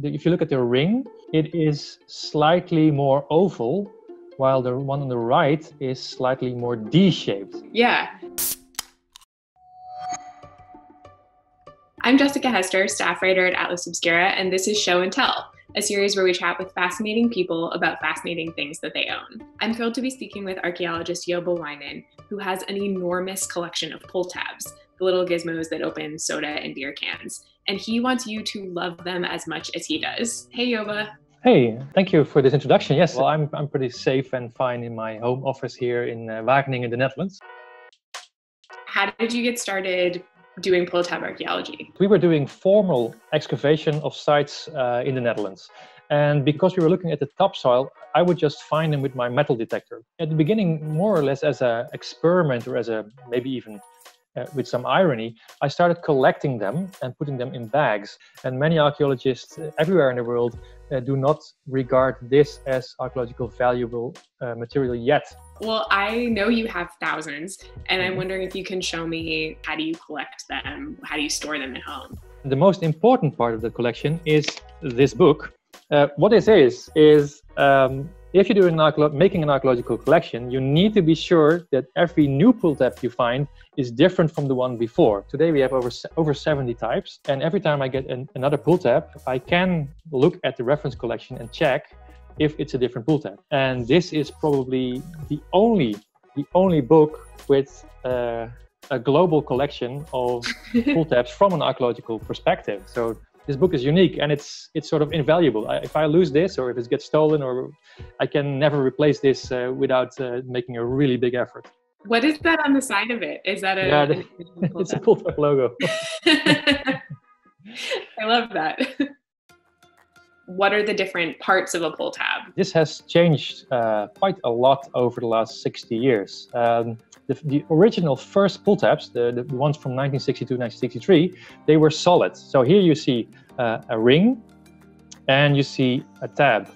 if you look at the ring, it is slightly more oval, while the one on the right is slightly more D-shaped. Yeah. I'm Jessica Hester, staff writer at Atlas Obscura, and this is Show and Tell, a series where we chat with fascinating people about fascinating things that they own. I'm thrilled to be speaking with archaeologist Jobbe Wijnen, who has an enormous collection of pulltabs, the little gizmos that open soda and beer cans. And he wants you to love them as much as he does. Hey, Jobbe. Hey, thank you for this introduction. Yes, well, I'm pretty safe and fine in my home office here in Wageningen in the Netherlands. How did you get started doing pulltab archaeology? We were doing formal excavation of sites in the Netherlands. And because we were looking at the topsoil, I would just find them with my metal detector. At the beginning, more or less as an experiment or as a maybe even with some irony, I started collecting them and putting them in bags. And many archaeologists everywhere in the world do not regard this as archaeological valuable material yet. Well, I know you have thousands, and I'm wondering if you can show me, how do you collect them? How do you store them at home? The most important part of the collection is this book. What this is if you're doing making an archaeological collection, you need to be sure that every new pulltab you find is different from the one before. Today we have over 70 types, and every time I get another pulltab, I can look at the reference collection and check if it's a different pulltab. And this is probably the only book with a global collection of pulltabs from an archaeological perspective. So this book is unique, and it's sort of invaluable. If I lose this, or if it gets stolen, or I can never replace this without making a really big effort. What is that on the side of it? Is that it's a pulltab logo. I love that. What are the different parts of a pulltab? This has changed quite a lot over the last 60 years. The original first pulltabs, the ones from 1962, 1963, they were solid. So here you see a ring, and you see a tab,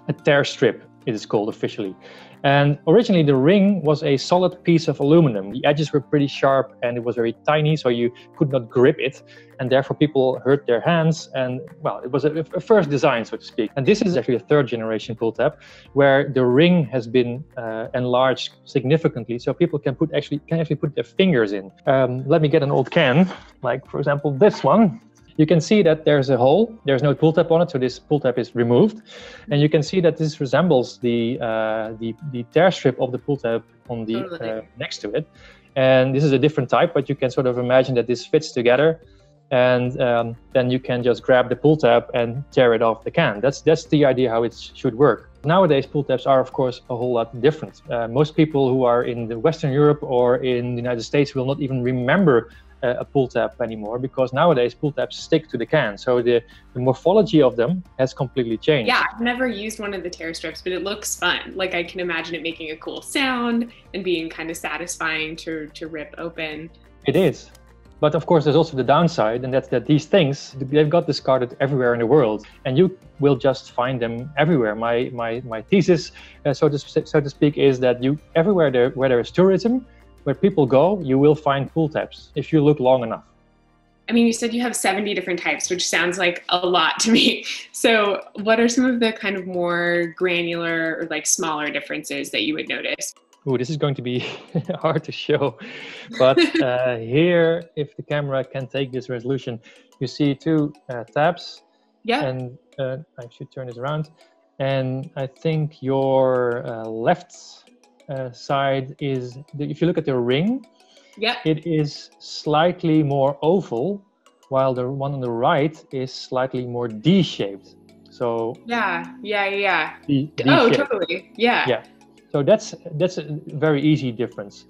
a tear strip, it is called officially. And originally the ring was a solid piece of aluminum. The edges were pretty sharp, and it was very tiny, so you could not grip it. And therefore people hurt their hands. And well, it was a first design, so to speak. And this is actually a third generation pulltab, where the ring has been enlarged significantly, so people can actually put their fingers in. Let me get an old can, like for example this one. You can see that there's a hole. There's no pulltab on it, so this pulltab is removed. And you can see that this resembles the tear strip of the pulltab on the next to it. And this is a different type, but you can sort of imagine that this fits together. And then you can just grab the pulltab and tear it off the can. That's the idea how it should work. Nowadays, pulltabs are, of course, a whole lot different. Most people who are in the Western Europe or in the United States will not even remember a pulltab anymore, because nowadays pulltabs stick to the can. So the morphology of them has completely changed. Yeah, I've never used one of the tear strips, but it looks fun. Like, I can imagine it making a cool sound and being kind of satisfying to rip open. It is. But of course, there's also the downside, and that's that these things, they've got discarded everywhere in the world, and you will just find them everywhere. My thesis, so to speak, is that everywhere where there is tourism, where people go, you will find pulltabs if you look long enough. I mean, you said you have 70 different types, which sounds like a lot to me. So what are some of the kind of more granular or like smaller differences that you would notice? Oh, this is going to be hard to show. But here, if the camera can take this resolution, you see two tabs. Yeah. And I should turn this around. And I think your left side is, if you look at the ring, yeah, it is slightly more oval, while the one on the right is slightly more D-shaped. So yeah. Oh, totally. Yeah. So that's a very easy difference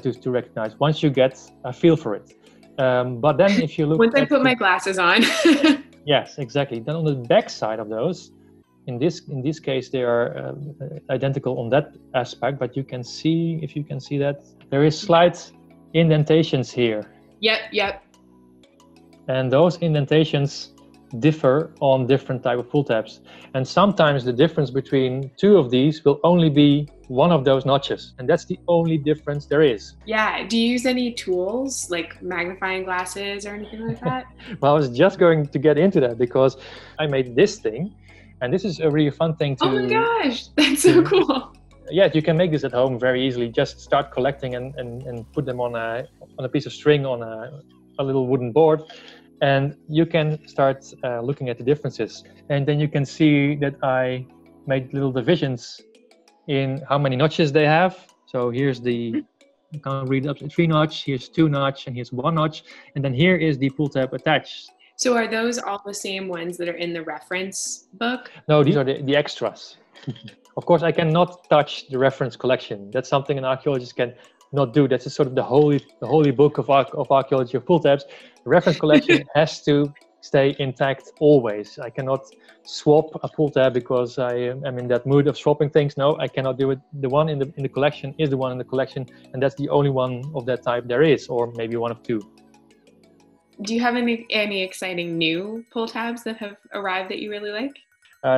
to recognize once you get a feel for it. But then if you look once I put my glasses on. Yes, exactly. Then on the back side of those, in this case, they are identical on that aspect, but you can see, if you can see that, there is slight indentations here. Yep. And those indentations differ on different type of pull tabs. And sometimes the difference between two of these will only be one of those notches. And that's the only difference there is. Yeah. Do you use any tools like magnifying glasses or anything like that? Well, I was just going to get into that because I made this thing. And this is a really fun thing to... Oh my gosh, that's so cool. Yeah, you can make this at home very easily. Just start collecting and put them on a piece of string on a little wooden board. And you can start looking at the differences. And then you can see that I made little divisions in how many notches they have. So here's the, you can read up to 3 notch, here's 2 notch, and here's 1 notch. And then here is the pull tab attached. So are those all the same ones that are in the reference book? No, these are the extras. Of course, I cannot touch the reference collection. That's something an archaeologist can not do. That's sort of the holy book of archaeology of pull tabs. The reference collection has to stay intact always. I cannot swap a pull tab because I am in that mood of swapping things. No, I cannot do it. The one in the collection is the one in the collection, and that's the only one of that type there is, or maybe one of 2. Do you have any exciting new pull tabs that have arrived that you really like?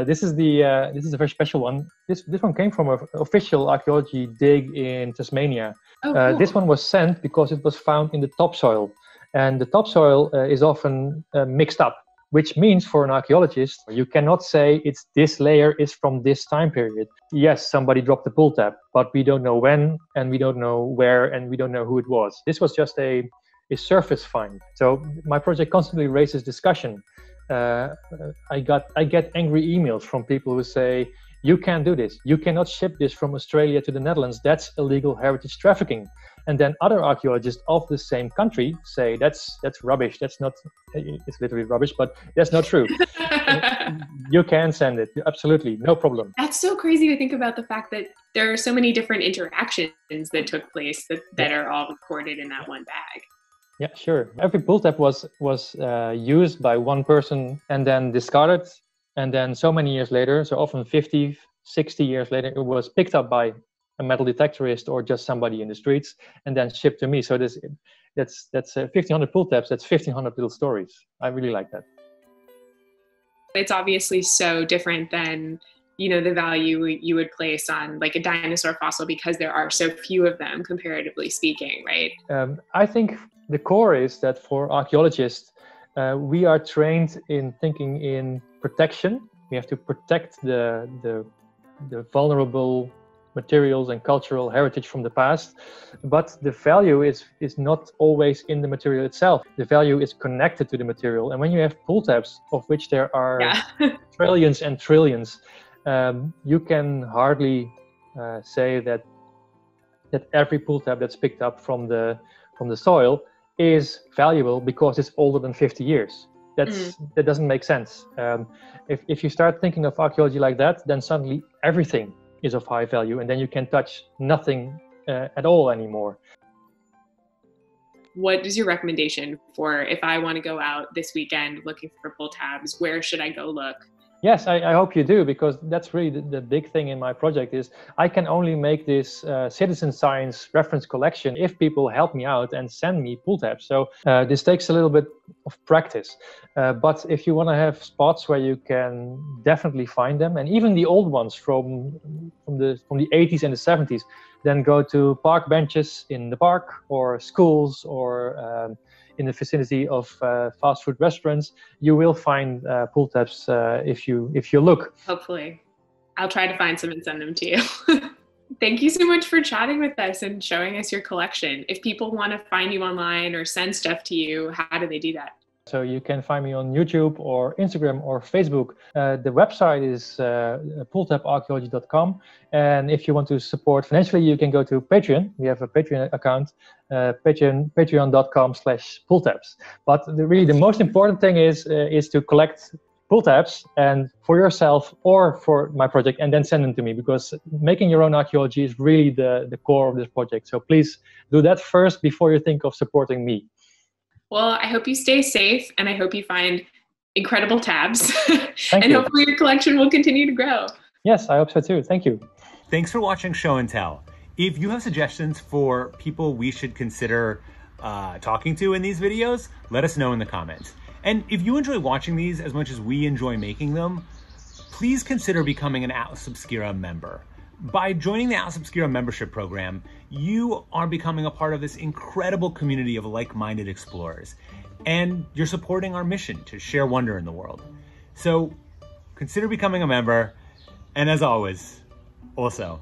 This is a very special one. This one came from an official archaeology dig in Tasmania. Oh, cool. This one was sent because it was found in the topsoil, and the topsoil is often mixed up, which means for an archaeologist you cannot say this layer is from this time period. Yes, somebody dropped the pull tab, but we don't know when, and we don't know where, and we don't know who it was. This was just a surface find. So my project constantly raises discussion. I get angry emails from people who say, you can't do this. You cannot ship this from Australia to the Netherlands. That's illegal heritage trafficking. And then other archaeologists of the same country say, that's rubbish. That's not, it's literally rubbish, but that's not true. You can send it. Absolutely. No problem. That's so crazy to think about, the fact that there are so many different interactions that took place that are all recorded in that one bag. Yeah, sure. Every pull tab was used by one person and then discarded. And then so many years later, so often 50, 60 years later, it was picked up by a metal detectorist or just somebody in the streets and then shipped to me. So that's 1,500 pull tabs. That's 1,500 little stories. I really like that. It's obviously so different than, the value you would place on like a dinosaur fossil, because there are so few of them, comparatively speaking, right? I think the core is that for archaeologists, we are trained in thinking in protection. We have to protect the vulnerable materials and cultural heritage from the past, but the value is not always in the material itself. The value is connected to the material. And when you have pull tabs, of which there are trillions and trillions, you can hardly say that every pull tab that's picked up from the soil is valuable because it's older than 50 years. That doesn't make sense. If you start thinking of archaeology like that, then suddenly everything is of high value, and then you can touch nothing at all anymore. What is your recommendation for if I want to go out this weekend looking for pull tabs? Where should I go look? Yes, I hope you do, because that's really the big thing in my project is I can only make this citizen science reference collection if people help me out and send me pull tabs. So this takes a little bit of practice. But if you want to have spots where you can definitely find them, and even the old ones from the 80s and the 70s, then go to park benches in the park or schools or in the vicinity of fast food restaurants. You will find pull tabs if you look. Hopefully. I'll try to find some and send them to you. Thank you so much for chatting with us and showing us your collection. If people want to find you online or send stuff to you, how do they do that? So you can find me on YouTube or Instagram or Facebook. The website is pulltabarchaeology.com. And if you want to support financially, you can go to Patreon. We have a Patreon account, patreon.com/pulltabs. But really the most important thing is to collect pull tabs, and for yourself or for my project, and then send them to me, because making your own archaeology is really the core of this project. So please do that first before you think of supporting me. Well, I hope you stay safe, and I hope you find incredible tabs. Thank and you. Hopefully your collection will continue to grow. Yes, I hope so too. Thank you. Thanks for watching Show and Tell. If you have suggestions for people we should consider talking to in these videos, let us know in the comments. And if you enjoy watching these as much as we enjoy making them, please consider becoming an Atlas Obscura member. By joining the Atlas Obscura membership program, you are becoming a part of this incredible community of like-minded explorers, and you're supporting our mission to share wonder in the world. So consider becoming a member, and as always, also,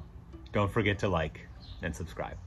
don't forget to like and subscribe.